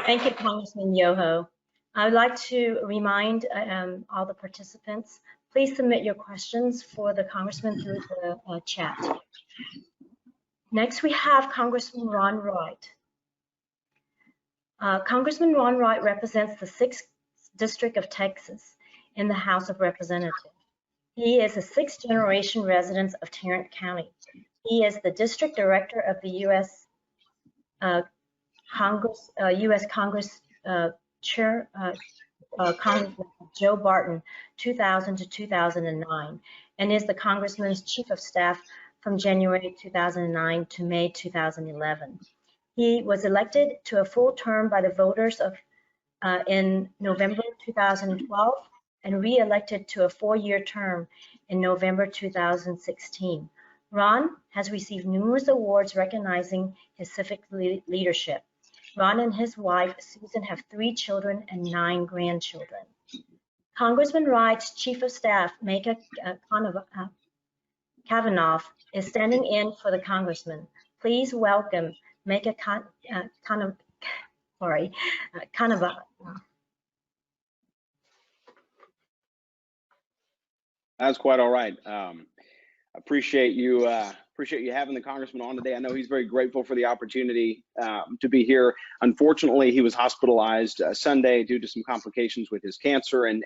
Thank you, Congressman Yoho. I would like to remind all the participants, please submit your questions for the Congressman through the chat. Next, we have Congressman Ron Wright. Congressman Ron Wright represents the 6th District of Texas in the House of Representatives. He is a 6th-generation resident of Tarrant County. He is the District Director of the U.S. Congress Chair, Congressman Joe Barton, 2000 to 2009, and is the Congressman's Chief of Staff from January 2009 to May 2011. He was elected to a full term by the voters in November 2012 and re-elected to a 4-year term in November 2016. Ron has received numerous awards recognizing his civic leadership. Ron and his wife, Susan, have 3 children and 9 grandchildren. Congressman Wright's Chief of Staff, Micah Kavanaugh, is standing in for the Congressman. Please welcome Micah Kavanaugh. That's quite all right. Appreciate you having the Congressman on today. I know he's very grateful for the opportunity to be here. Unfortunately, he was hospitalized Sunday due to some complications with his cancer and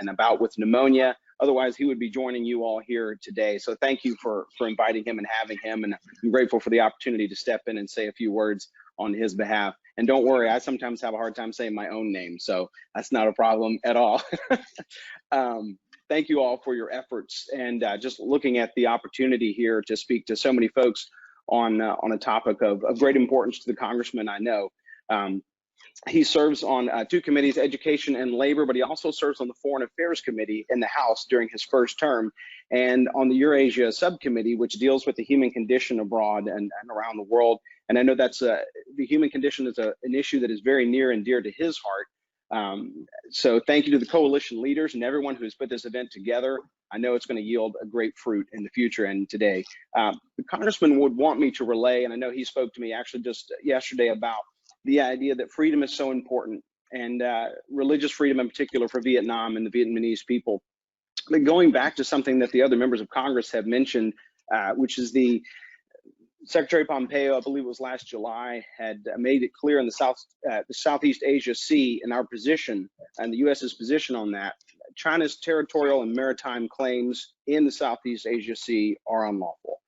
a bout with pneumonia. Otherwise, he would be joining you all here today. So thank you for inviting him and having him. And I'm grateful for the opportunity to step in and say a few words on his behalf. And don't worry, I sometimes have a hard time saying my own name, so that's not a problem at all. Thank you all for your efforts and just looking at the opportunity here to speak to so many folks on a topic of great importance to the Congressman. I know he serves on 2 committees, Education and Labor, but he also serves on the Foreign Affairs Committee in the House during his first term, and on the Eurasia Subcommittee, which deals with the human condition abroad and around the world. And I know that's the human condition is an issue that is very near and dear to his heart. So thank you to the coalition leaders and everyone who's put this event together. I know it's going to yield a great fruit in the future and today. The Congressman would want me to relay, and I know he spoke to me actually just yesterday about the idea that freedom is so important, and religious freedom in particular for Vietnam and the Vietnamese people. But going back to something that the other members of Congress have mentioned, which is the Secretary Pompeo, I believe it was last July, had made it clear in the Southeast Asia Sea and our position and the U.S.'s position on that. China's territorial and maritime claims in the Southeast Asia Sea are unlawful.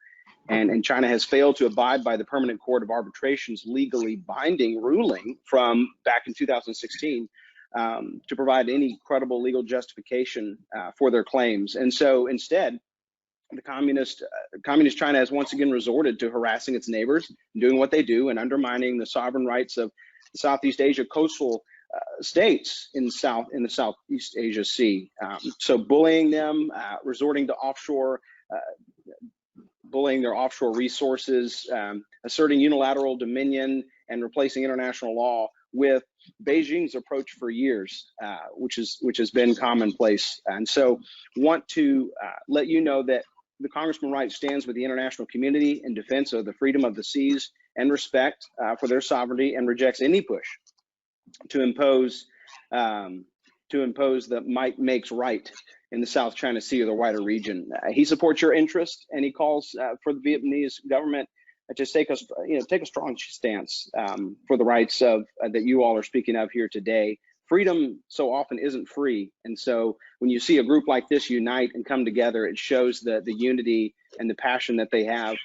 And China has failed to abide by the Permanent Court of Arbitration's legally binding ruling from back in 2016 to provide any credible legal justification for their claims. And so instead, the communist China has once again resorted to harassing its neighbors, doing what they do, and undermining the sovereign rights of the Southeast Asia coastal states in the Southeast Asia Sea. So bullying them, resorting to bullying their offshore resources, asserting unilateral dominion, and replacing international law with Beijing's approach for years, which has been commonplace. And so want to let you know that the Congressman Wright stands with the international community in defense of the freedom of the seas and respect for their sovereignty, and rejects any push to impose the might makes right in the South China Sea or the wider region. He supports your interest, and he calls for the Vietnamese government to take a strong stance for the rights of that you all are speaking of here today. Freedom so often isn't free, and so when you see a group like this unite and come together, it shows the unity and the passion that they have.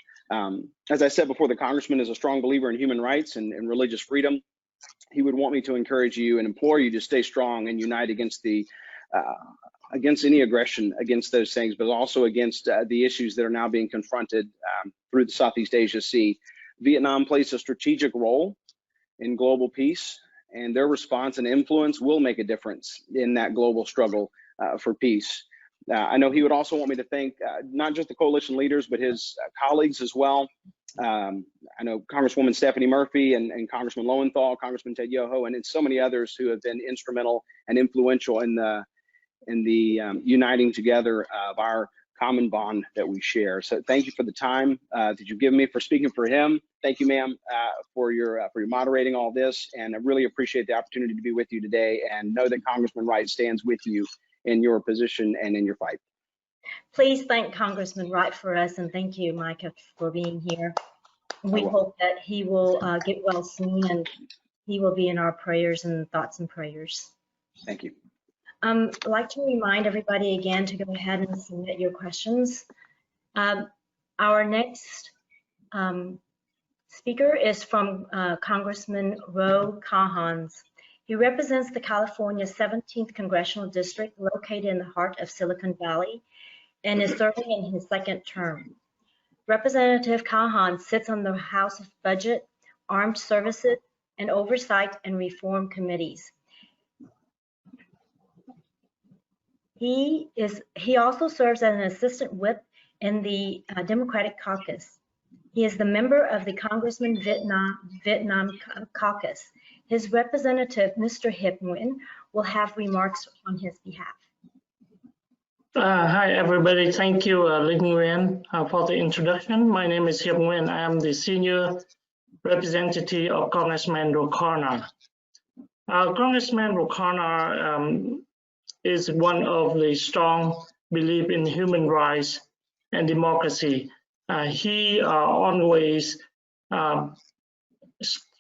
As I said before, the Congressman is a strong believer in human rights and religious freedom. He would want me to encourage you and implore you to stay strong and unite against any aggression against those things, but also against the issues that are now being confronted through the Southeast Asia Sea. Vietnam plays a strategic role in global peace, and their response and influence will make a difference in that global struggle for peace. I know he would also want me to thank not just the coalition leaders, but his colleagues as well. I know Congresswoman Stephanie Murphy and Congressman Lowenthal, Congressman Ted Yoho, and so many others who have been instrumental and influential in the uniting together of our common bond that we share. So thank you for the time that you've given me for speaking for him. Thank you, ma'am, for your moderating all this, and I really appreciate the opportunity to be with you today, and know that Congressman Wright stands with you in your position and in your fight. Please thank Congressman Wright for us, and thank you, Micah, for being here. We hope that he will get well soon, and he will be in our prayers and thoughts and prayers. Thank you. I'd like to remind everybody again to go ahead and submit your questions. Our next speaker is from Congressman Ro Kahans. He represents the California 17th Congressional District, located in the heart of Silicon Valley, and is serving in his second term. Representative Kahans sits on the House of Budget, Armed Services, and Oversight and Reform Committees. He also serves as an assistant whip in the Democratic Caucus. He is the member of the Congressman Vietnam Caucus. His representative, Mr. Hiep Nguyen, will have remarks on his behalf. Hi, everybody. Thank you, Lin Nguyen, for the introduction. My name is Hiep Nguyen. I am the senior representative of Congressman Ro Kahans. Congressman Ro Kahans is one of the strong belief in human rights and democracy. He always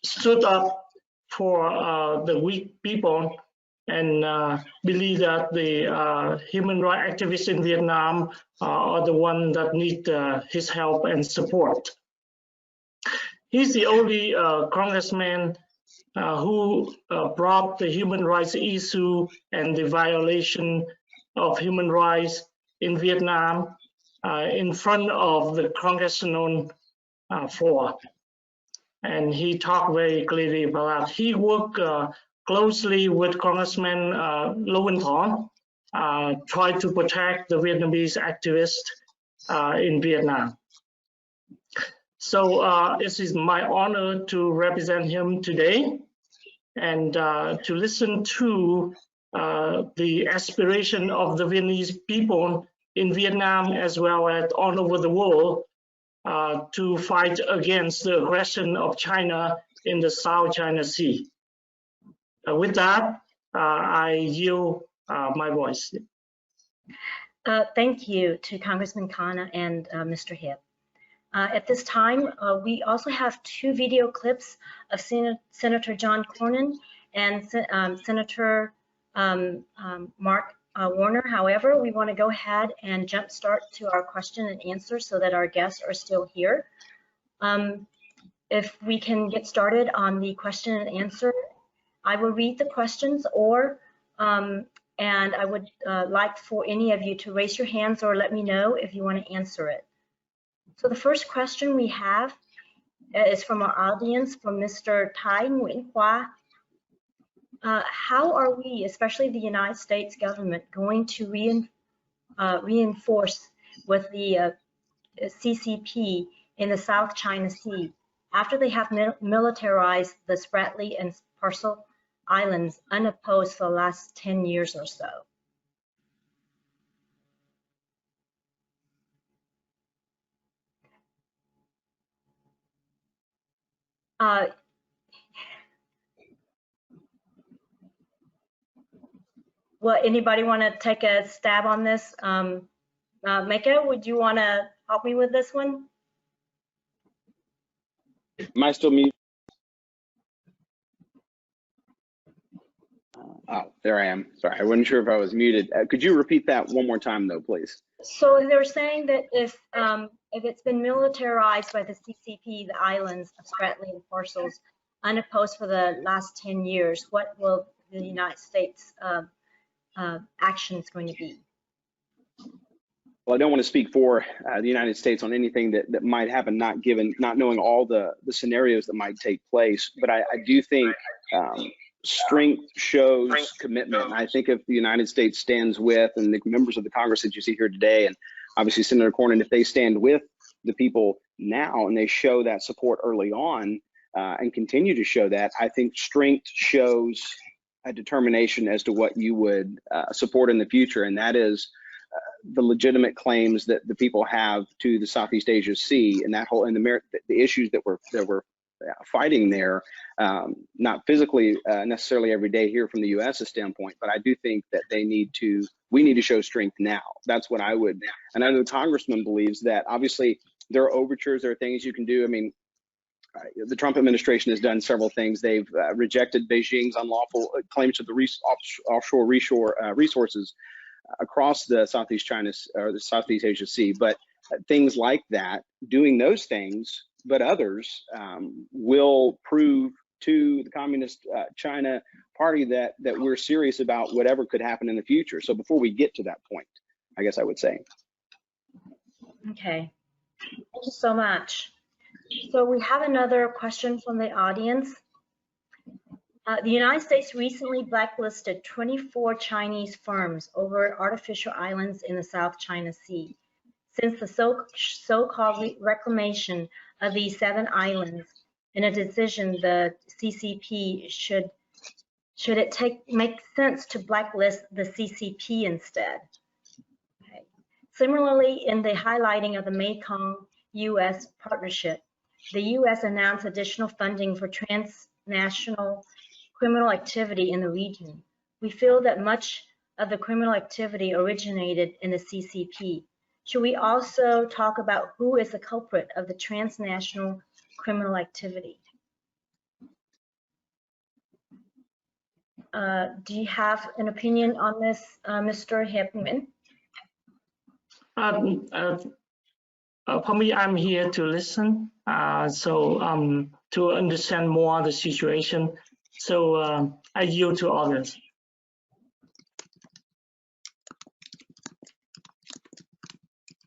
stood up for the weak people and believe that the human rights activists in Vietnam are the ones that need his help and support. He's the only congressman who brought the human rights issue and the violation of human rights in Vietnam in front of the congressional floor. And he talked very clearly about that. He worked closely with Congressman Lowenthal, tried to protect the Vietnamese activists in Vietnam. So it is my honor to represent him today and to listen to the aspiration of the Vietnamese people in Vietnam as well as all over the world to fight against the aggression of China in the South China Sea. With that, I yield my voice. Thank you to Congressman Kahana and Mr. Hiep. At this time, we also have two video clips of Senator John Cornyn and Senator Mark Warner. However, we want to go ahead and jumpstart to our question and answer so that our guests are still here. If we can get started on the question and answer, I will read the questions, and I would like for any of you to raise your hands or let me know if you want to answer it. So the first question we have is from our audience, from Mr. Tai Nguyen Hoa. How are we, especially the United States government, going to reinforce with the CCP in the South China Sea after they have militarized the Spratly and Parcel Islands unopposed for the last 10 years or so? Well, anybody want to take a stab on this? Micah, would you want to help me with this one? Am I still muted? Oh, there I am. Sorry, I wasn't sure if I was muted. Could you repeat that one more time, though, please? So they're saying that if it's been militarized by the CCP, the islands of Spratly and Parcels, unopposed for the last 10 years, what will the United States actions going to be? Well, I don't want to speak for the United States on anything that might happen, not knowing all the scenarios that might take place. But I do think strength shows commitment. And I think if the United States stands with, and the members of the Congress that you see here today, and obviously Senator Cornyn, if they stand with the people now and they show that support early on and continue to show that, I think strength shows a determination as to what you would support in the future, and that is the legitimate claims that the people have to the Southeast Asia Sea and that whole and the issues that we're fighting there, not physically necessarily every day here from the U.S.'s standpoint, but I do think that we need to show strength now. That's what I would, and I know the congressman believes that. Obviously, there are overtures, there are things you can do. I mean, the Trump administration has done several things. They've rejected Beijing's unlawful claims to the offshore resources across the Southeast Asia Sea. But things like that, doing those things, but others will prove to the Communist China Party that we're serious about whatever could happen in the future. So before we get to that point, I guess I would say. Okay, thank you so much. So we have another question from the audience. The United States recently blacklisted 24 Chinese firms over artificial islands in the South China Sea. Since the so-called reclamation of these 7 islands in a decision, the CCP should it make sense to blacklist the CCP instead? Okay. Similarly, in the highlighting of the Mekong-U.S. partnership, the U.S. announced additional funding for transnational criminal activity in the region. We feel that much of the criminal activity originated in the CCP. Should we also talk about who is the culprit of the transnational criminal activity? Do you have an opinion on this, Mr. Hepman? For me, I'm here to listen, to understand more the situation. So I yield to others.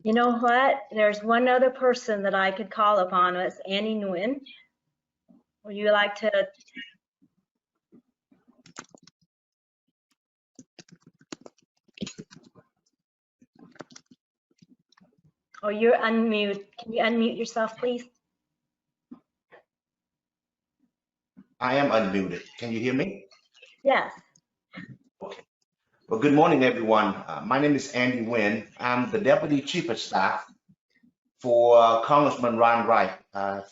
You know what? There's one other person that I could call upon. It's Annie Nguyen. Would you like to? Oh, you're unmute. Can you unmute yourself, please? I am unmuted. Can you hear me? Yes. Okay. Well, good morning, everyone. My name is Andy Nguyen. I'm the Deputy Chief of Staff for Congressman Ron Wright.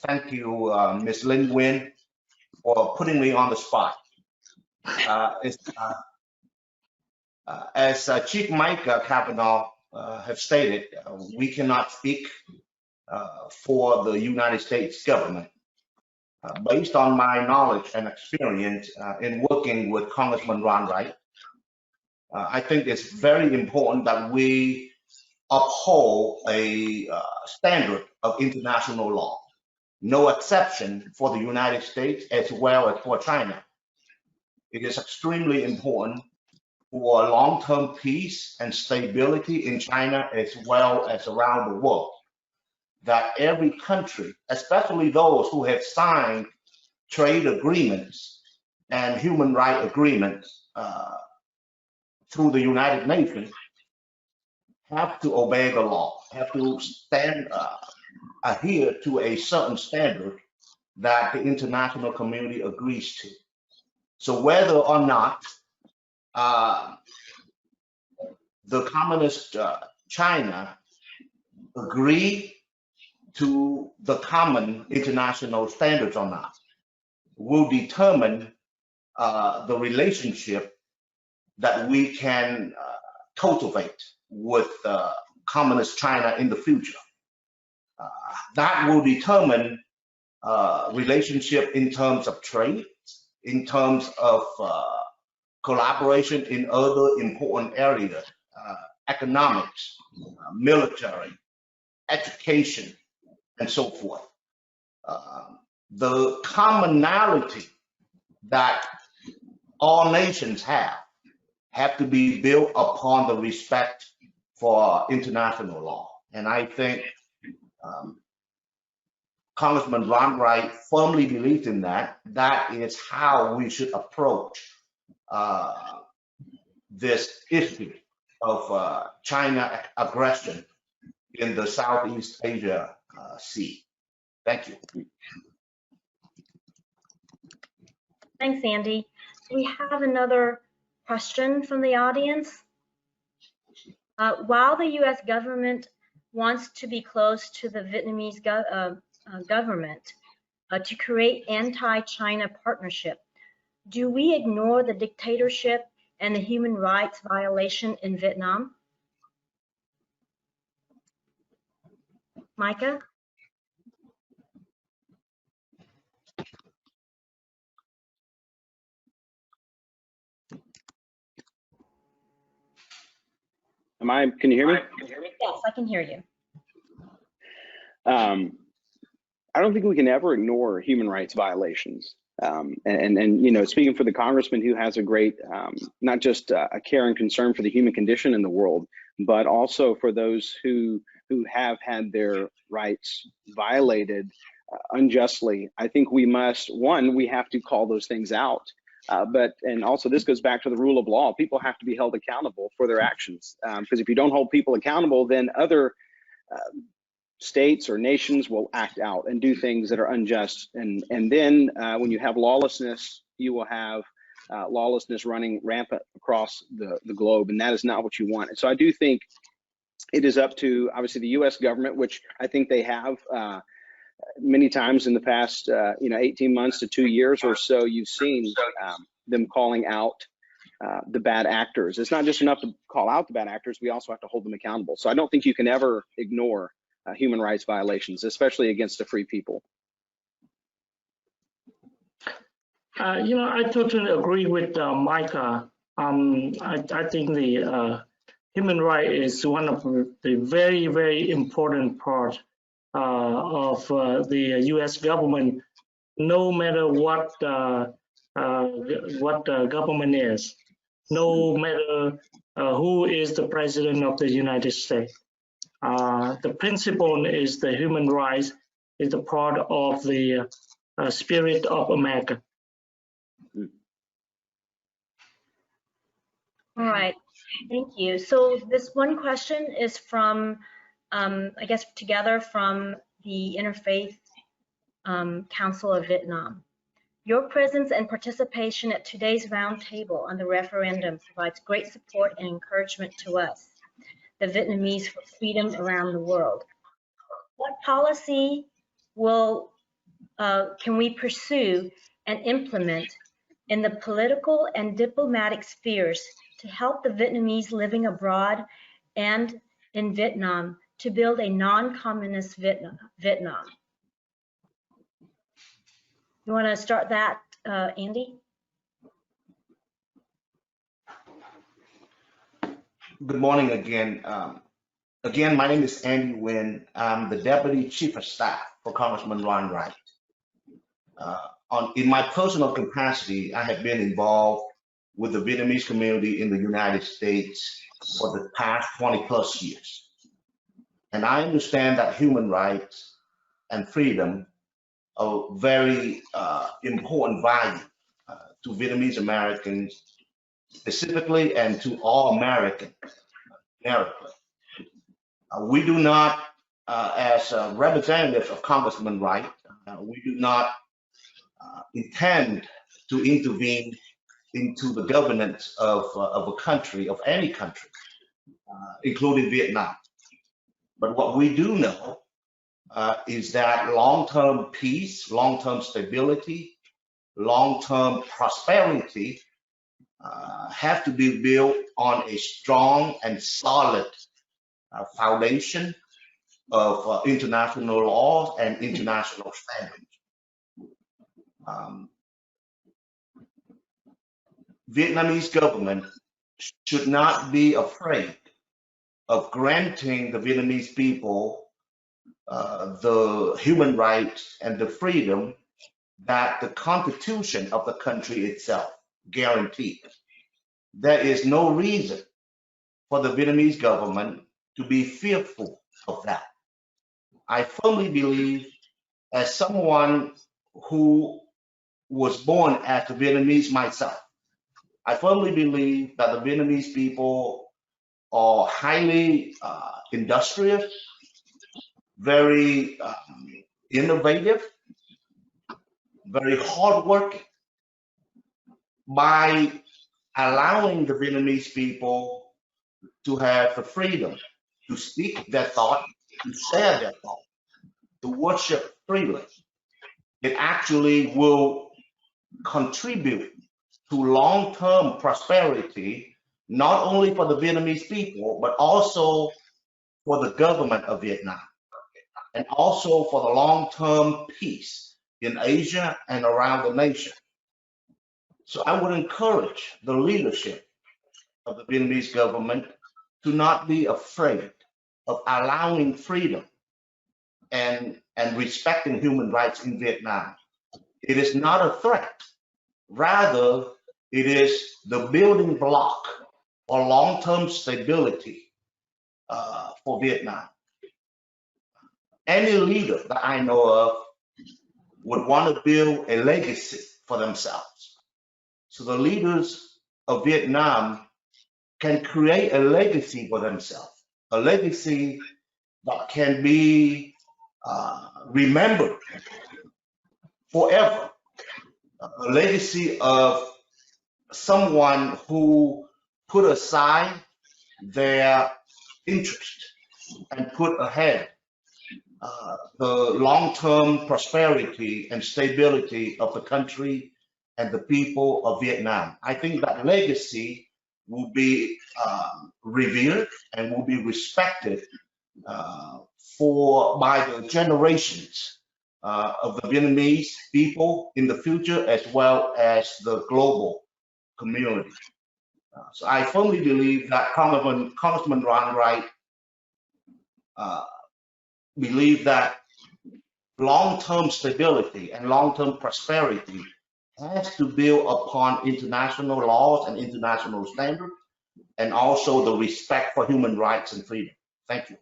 Thank you, Ms. Lin Nguyen, for putting me on the spot. As Chief Mike Kavanaugh have stated, we cannot speak for the United States government. Based on my knowledge and experience in working with Congressman Ron Wright, I think it's very important that we uphold a standard of international law, no exception for the United States as well as for China. It is extremely important for long-term peace and stability in China as well as around the world, that every country, especially those who have signed trade agreements and human rights agreements through the United Nations, have to obey the law, have to adhere to a certain standard that the international community agrees to. So whether or not the Communist China agree to the common international standards or not will determine the relationship that we can cultivate with Communist China in the future. That will determine relationship in terms of trade, in terms of collaboration in other important areas, economics, military, education, and so forth. The commonality that all nations have to be built upon the respect for international law. And I think Congressman Ron Wright firmly believes in that. That is how we should approach this issue of China aggression in the Southeast Asia Sea. Thank you. Thanks, Andy. We have another question from the audience. While the U.S. government wants to be close to the Vietnamese government to create anti-China partnership, do we ignore the dictatorship and the human rights violation in Vietnam? Micah? Can you hear me? Yes, I can hear you. I don't think we can ever ignore human rights violations. And you know, speaking for the congressman who has a great, not just a care and concern for the human condition in the world, but also for those who have had their rights violated unjustly, I think we must, one, we have to call those things out. And also this goes back to the rule of law. People have to be held accountable for their actions. Because if you don't hold people accountable, then other states or nations will act out and do things that are unjust. And then when you have lawlessness, you will have lawlessness running rampant across the globe. And that is not what you want. And so I do think it is up to, obviously, the U.S. government, which I think they have many times in the past, 18 months to 2 years or so, you've seen them calling out the bad actors. It's not just enough to call out the bad actors, we also have to hold them accountable. So I don't think you can ever ignore human rights violations, especially against a free people. I totally agree with Micah. I think the human right is one of the very, very important part of the U.S. government, no matter what the government is, no matter who is the president of the United States. The principle is the human rights is the part of the spirit of America. All right, thank you. So this one question is from, I guess, together from the Interfaith Council of Vietnam. Your presence and participation at today's roundtable on the referendum provides great support and encouragement to us, the Vietnamese for freedom around the world. What policy can we pursue and implement in the political and diplomatic spheres to help the Vietnamese living abroad and in Vietnam to build a non-communist Vietnam? You want to start that, Andy? Good morning again. Again, my name is Andy Nguyen. I'm the Deputy Chief of Staff for Congressman Ron Wright. In my personal capacity, I have been involved with the Vietnamese community in the United States for the past 20 plus years. And I understand that human rights and freedom are very important value to Vietnamese Americans specifically and to all Americans. We do not, as representatives of Congressman Wright, we do not intend to intervene into the governance of a country, of any country, including Vietnam. But what we do know is that long-term peace, long-term stability, long-term prosperity have to be built on a strong and solid foundation of international laws and international standards. Vietnamese government should not be afraid of granting the Vietnamese people the human rights and the freedom that the constitution of the country itself guarantees. There is no reason for the Vietnamese government to be fearful of that. I firmly believe, as someone who was born as a Vietnamese myself, I firmly believe that the Vietnamese people are highly industrious, very innovative, very hardworking. By allowing the Vietnamese people to have the freedom to speak their thought, to share their thought, to worship freely. It actually will contribute to long-term prosperity, not only for the Vietnamese people, but also for the government of Vietnam, and also for the long-term peace in Asia and around the nation. So I would encourage the leadership of the Vietnamese government to not be afraid of allowing freedom and respecting human rights in Vietnam. It is not a threat. Rather, it is the building block for long-term stability for Vietnam. Any leader that I know of would want to build a legacy for themselves. So the leaders of Vietnam can create a legacy for themselves, a legacy that can be remembered forever, a legacy of someone who put aside their interest and put ahead the long-term prosperity and stability of the country and the people of Vietnam. I think that legacy will be revered and will be respected by the generations of the Vietnamese people in the future, as well as the global community. So I firmly believe that Congressman Ron Wright believe that long-term stability and long-term prosperity has to build upon international laws and international standards, and also the respect for human rights and freedom. Thank you.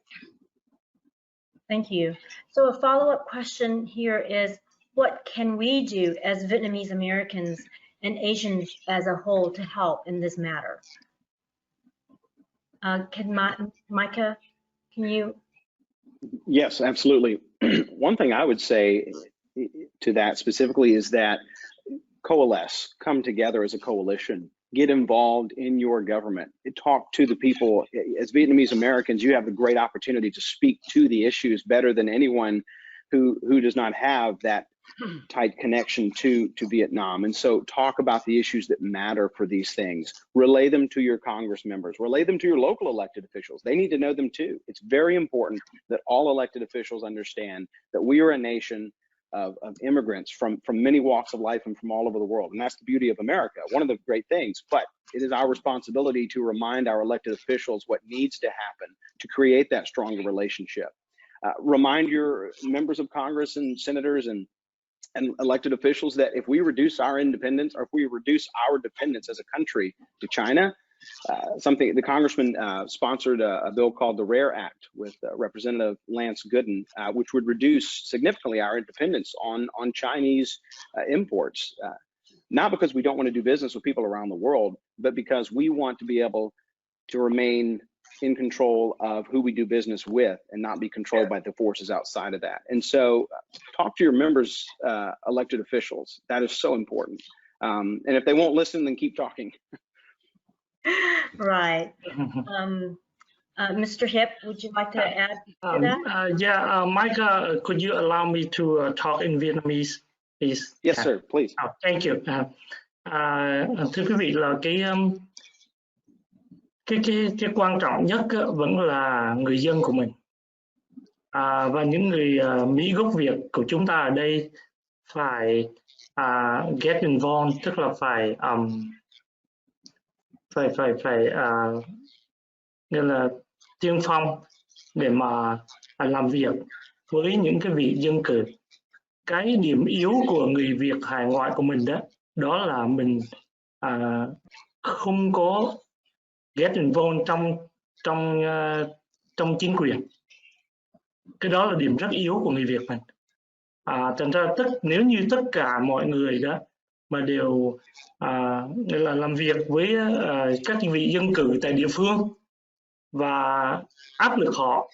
Thank you. So a follow-up question here is, what can we do as Vietnamese Americans and Asians as a whole to help in this matter? Micah, can you? Yes, absolutely. One thing I would say to that specifically is that coalesce, come together as a coalition, get involved in your government, talk to the people. As Vietnamese Americans, you have a great opportunity to speak to the issues better than anyone who does not have that tight connection to Vietnam. And so talk about the issues that matter for these things. Relay them to your Congress members. Relay them to your local elected officials. They need to know them too. It's very important that all elected officials understand that we are a nation of immigrants from many walks of life and from all over the world. And that's the beauty of America, one of the great things. But it is our responsibility to remind our elected officials what needs to happen to create that stronger relationship. Remind your members of Congress and senators and elected officials that if we reduce our independence, or if we reduce our dependence as a country to China, the congressman sponsored a bill called the RARE Act with Representative Lance Gooden, which would reduce significantly our dependence on Chinese imports. Not because we don't want to do business with people around the world, but because we want to be able to remain in control of who we do business with and not be controlled by the forces outside of that. And so talk to your members, elected officials. That is so important. And if they won't listen, then keep talking. Right. Mr. Hip, would you like to add to that? Yeah, Micah, could you allow me to talk in Vietnamese, please? Yes, sir, please. Thank you. Thưa quý vị, là cái quan trọng nhất vẫn là người dân của mình, và những người Mỹ gốc Việt của chúng ta ở đây phải get involved, tức là phải nghĩa là tiên phong để mà làm việc với những cái vị dân cử. Cái điểm yếu của người Việt hải ngoại của mình đó là mình không có get involved trong chính quyền. Cái đó là điểm rất yếu của người Việt mình. Thành ra nếu như tất cả mọi người đó mà đều là làm việc với các vị dân cử tại địa phương và áp lực họ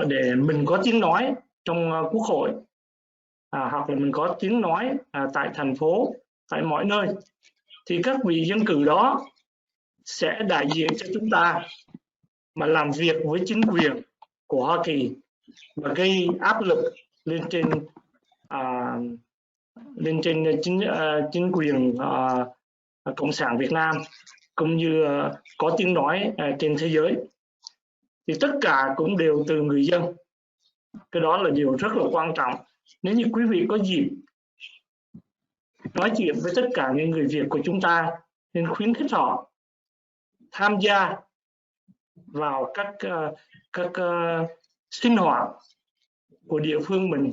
để mình có tiếng nói trong quốc hội, hoặc là mình có tiếng nói tại thành phố, tại mọi nơi, thì các vị dân cử đó sẽ đại diện cho chúng ta mà làm việc với chính quyền của Hoa Kỳ và gây áp lực lên trên chính quyền Cộng sản Việt Nam cũng như có tiếng nói trên thế giới, thì tất cả cũng đều từ người dân. Cái đó là điều rất là quan trọng. Nếu như quý vị có dịp nói chuyện với tất cả những người Việt của chúng ta, nên khuyến khích họ tham gia vào các sinh hoạt của địa phương mình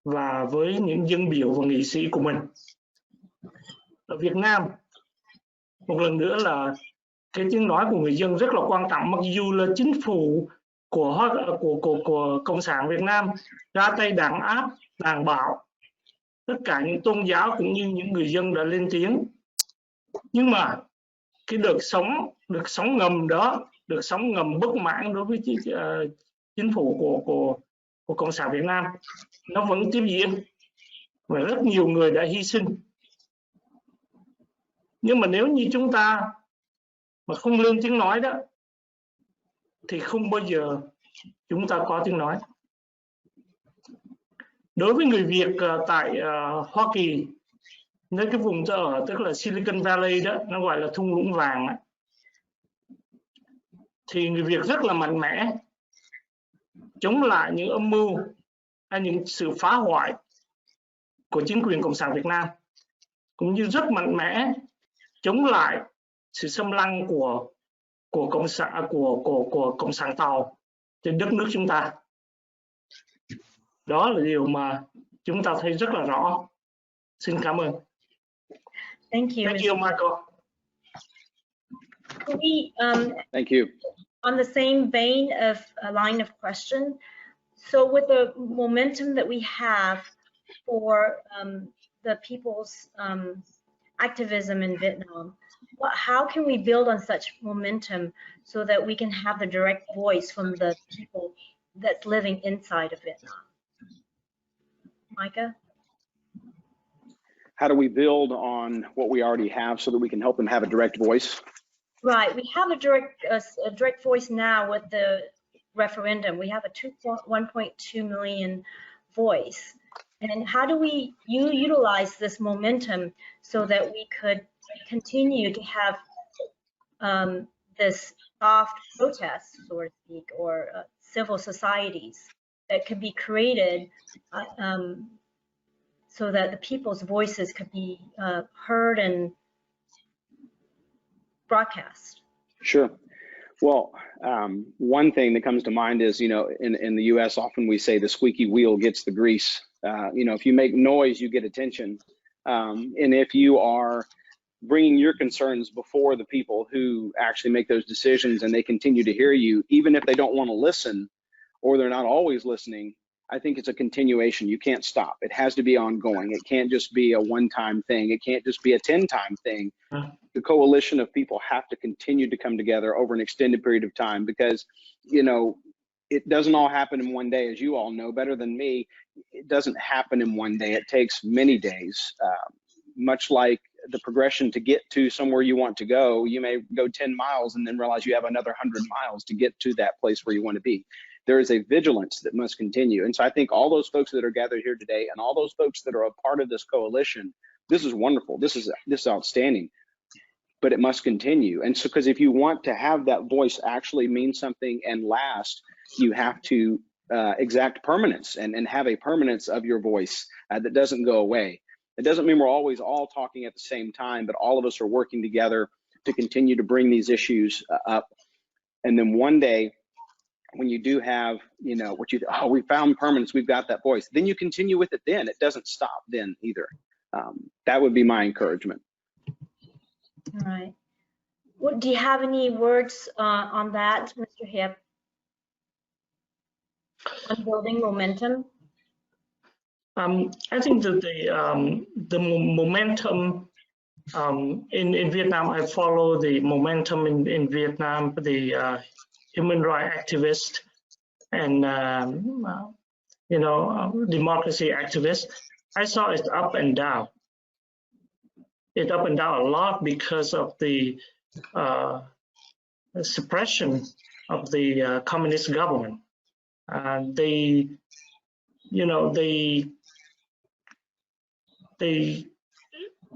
và với những dân biểu và nghị sĩ của mình. Ở Việt Nam, một lần nữa là cái tiếng nói của người dân rất là quan trọng. Mặc dù là chính phủ của Cộng sản Việt Nam ra tay đàn áp, đàn bạo tất cả những tôn giáo cũng như những người dân đã lên tiếng, nhưng mà cái đợt sóng ngầm đó, đợt sóng ngầm bất mãn đối với chính phủ của Cộng sản Việt Nam nó vẫn tiếp diễn và rất nhiều người đã hy sinh. Nhưng mà nếu như chúng ta mà không lên tiếng nói đó thì không bao giờ chúng ta có tiếng nói. Đối với người Việt tại Hoa Kỳ, nơi cái vùng tôi ở tức là Silicon Valley đó, nó gọi là thung lũng vàng đó, thì người Việt rất là mạnh mẽ chống lại những âm mưu hay những sự phá hoại của chính quyền Cộng sản Việt Nam, cũng như rất mạnh mẽ chống lại sự xâm lăng của Cộng sản Tàu trên đất nước chúng ta. Đó là điều mà chúng ta thấy rất là rõ. Xin cảm ơn. Thank you. Thank you, Michael. Thank you. On the same vein of a line of question, so with the momentum that we have for the people's activism in Vietnam, how can we build on such momentum so that we can have the direct voice from the people that's living inside of Vietnam? Micah? How do we build on what we already have so that we can help them have a direct voice? Right, we have a direct voice now with the referendum. We have a 1.2 million voice. And how do we utilize this momentum so that we could continue to have this soft protest, so to speak, or civil societies that could be created so that the people's voices could be heard and broadcast? Sure. Well, one thing that comes to mind is, you know, in the U.S., often we say the squeaky wheel gets the grease. You know, if you make noise, you get attention. And if you are bringing your concerns before the people who actually make those decisions and they continue to hear you, even if they don't want to listen or they're not always listening, I think it's a continuation. You can't stop. It has to be ongoing. It can't just be a one-time thing. It can't just be a 10-time thing. The coalition of people have to continue to come together over an extended period of time because, you know, it doesn't all happen in one day, as you all know better than me. It doesn't happen in one day. It takes many days. Much like the progression to get to somewhere you want to go, you may go 10 miles and then realize you have another 100 miles to get to that place where you want to be. There is a vigilance that must continue. And so I think all those folks that are gathered here today and all those folks that are a part of this coalition, this is wonderful. This is outstanding, but it must continue. And so, because if you want to have that voice actually mean something and last, you have to exact permanence and have a permanence of your voice that doesn't go away. It doesn't mean we're always all talking at the same time, but all of us are working together to continue to bring these issues up. And then one day, when you do have, you know, we found permanence, we've got that voice, then you continue with it then. It doesn't stop then either. That would be my encouragement. All right. Do you have any words on that, Mr. Hiep? On building momentum? I think that the momentum in Vietnam, I follow the momentum in Vietnam, the human rights activists and you know, democracy activists. I saw it up and down. It up and down a lot because of the suppression of the communist government. They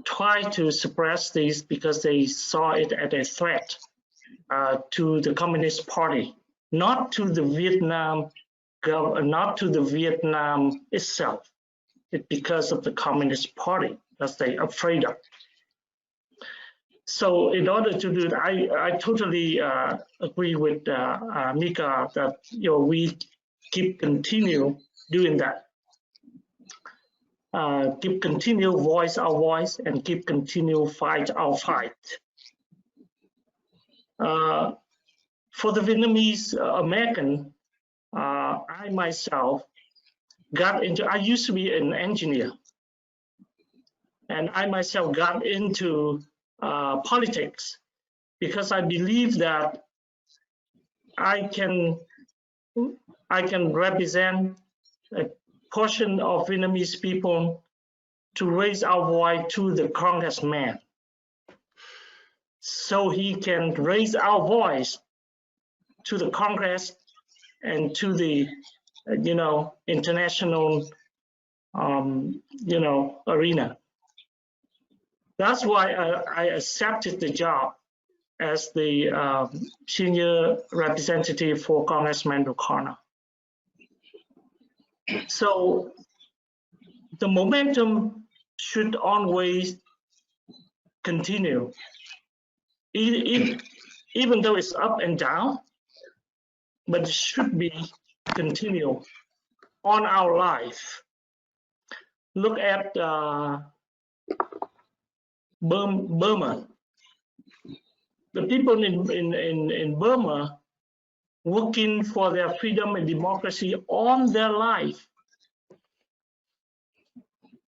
try to suppress this because they saw it as a threat to the Communist Party, not to the Vietnam itself. It's because of the Communist Party that they're afraid of. So in order to do that, I totally agree with Mika that we continue doing that. Continue voice our voice and continue fight our fight. For the Vietnamese American, I myself I used to be an engineer, and I myself got into politics because I believe that I can represent a portion of Vietnamese people to raise our voice to the congressman, so he can raise our voice to the Congress and to the international arena. That's why I accepted the job as the senior representative for Congressman O'Connor. So the momentum should always continue, even though it's up and down, but it should be continue on our life. Look at Burma. The people in Burma working for their freedom and democracy all their life,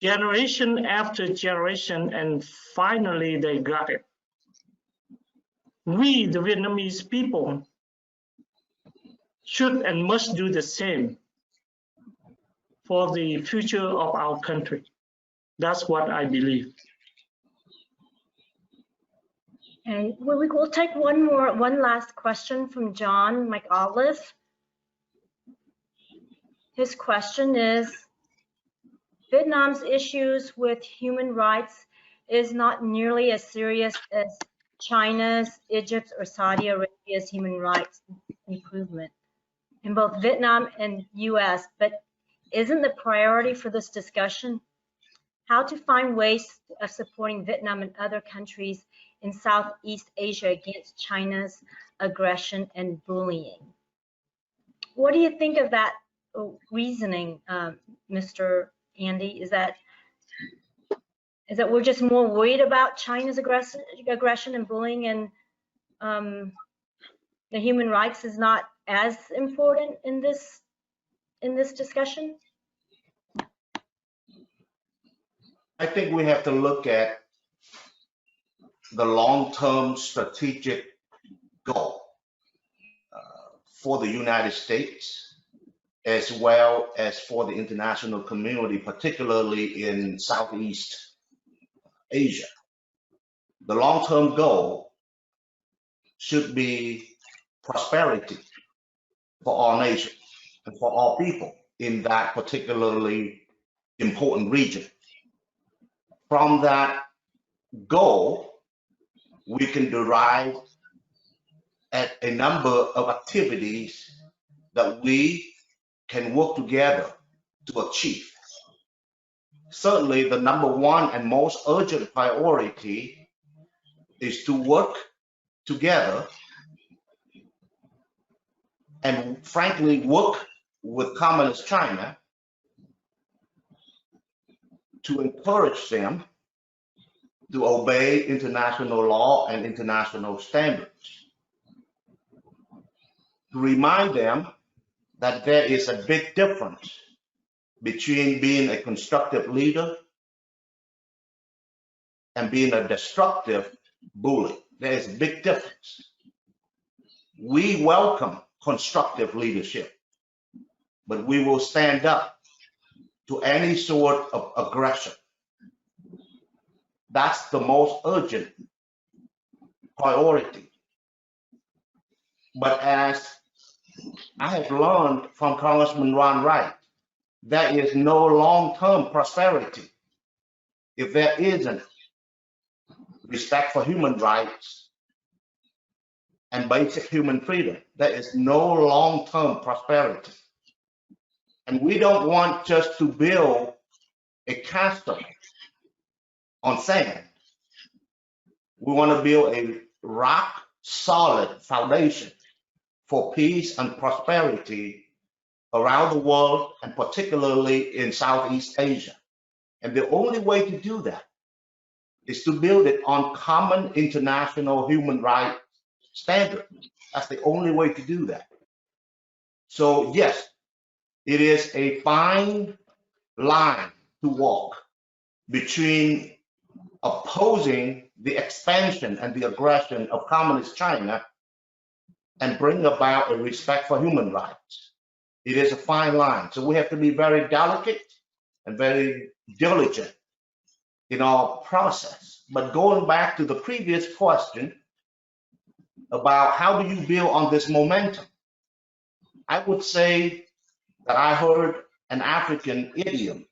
generation after generation, and finally they got it. We, the Vietnamese people, should and must do the same for the future of our country. That's what I believe. And we will take one last question from John McAuliffe. His question is, Vietnam's issues with human rights is not nearly as serious as China's, Egypt's, or Saudi Arabia's human rights improvement in both Vietnam and US, but isn't the priority for this discussion how to find ways of supporting Vietnam and other countries in Southeast Asia against China's aggression and bullying? What do you think of that reasoning, Mr. Andy? Is that we're just more worried about China's aggression and bullying, and the human rights is not as important in this discussion? I think we have to look at the long-term strategic goal for the United States, as well as for the international community, particularly in Southeast Asia. The long-term goal should be prosperity for all nations and for all people in that particularly important region. From that goal, we can derive at a number of activities that we can work together to achieve. Certainly, the number one and most urgent priority is to work together and frankly work with Communist China to encourage them to obey international law and international standards. To remind them that there is a big difference between being a constructive leader and being a destructive bully. There is a big difference. We welcome constructive leadership, but we will stand up to any sort of aggression. That's the most urgent priority. But as I have learned from Congressman Ron Wright, there is no long-term prosperity if there isn't respect for human rights and basic human freedom. There is no long-term prosperity. And we don't want just to build a castle on sand. We want to build a rock-solid foundation for peace and prosperity around the world, and particularly in Southeast Asia. And the only way to do that is to build it on common international human rights standards. That's the only way to do that. So yes, it is a fine line to walk between opposing the expansion and the aggression of communist China and bring about a respect for human rights. It is a fine line. So we have to be very delicate and very diligent in our process. But going back to the previous question about how do you build on this momentum, I would say that I heard an African idiom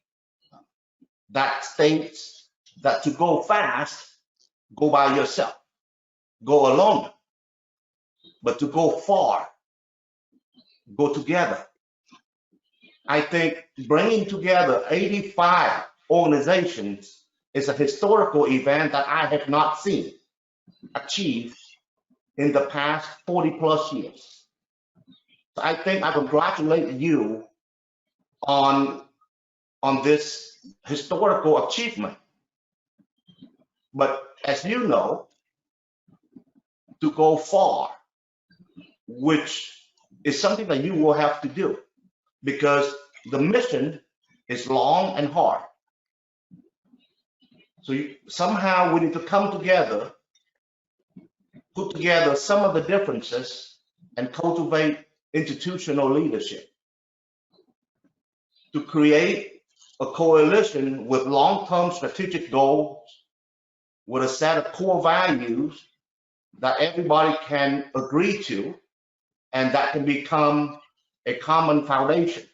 that states that to go fast, go by yourself, go alone. But to go far, go together. I think bringing together 85 organizations is a historical event that I have not seen achieved in the past 40 plus years. So I think I congratulate you on this historical achievement. But as you know, to go far, which is something that you will have to do, because the mission is long and hard. So somehow we need to come together, put together some of the differences, and cultivate institutional leadership to create a coalition with long-term strategic goals, with a set of core values that everybody can agree to, and that can become a common foundation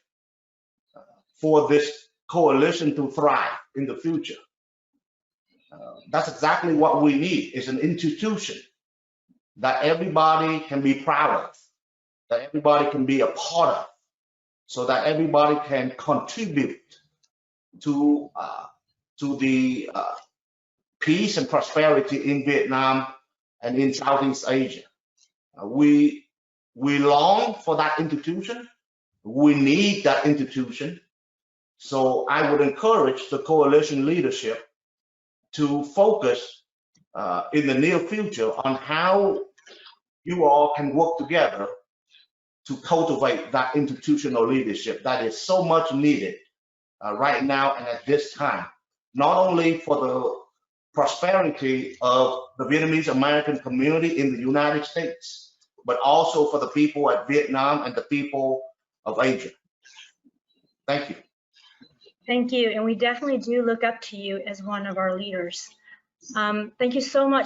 for this coalition to thrive in the future. That's exactly what we need, is an institution that everybody can be proud of, that everybody can be a part of, so that everybody can contribute to the peace and prosperity in Vietnam and in Southeast Asia. We long for that institution. We need that institution. So I would encourage the coalition leadership to focus in the near future on how you all can work together to cultivate that institutional leadership that is so much needed right now and at this time, not only for the prosperity of the Vietnamese American community in the United States, but also for the people at Vietnam and the people of Asia. Thank you. Thank you, and we definitely do look up to you as one of our leaders. Thank you so much.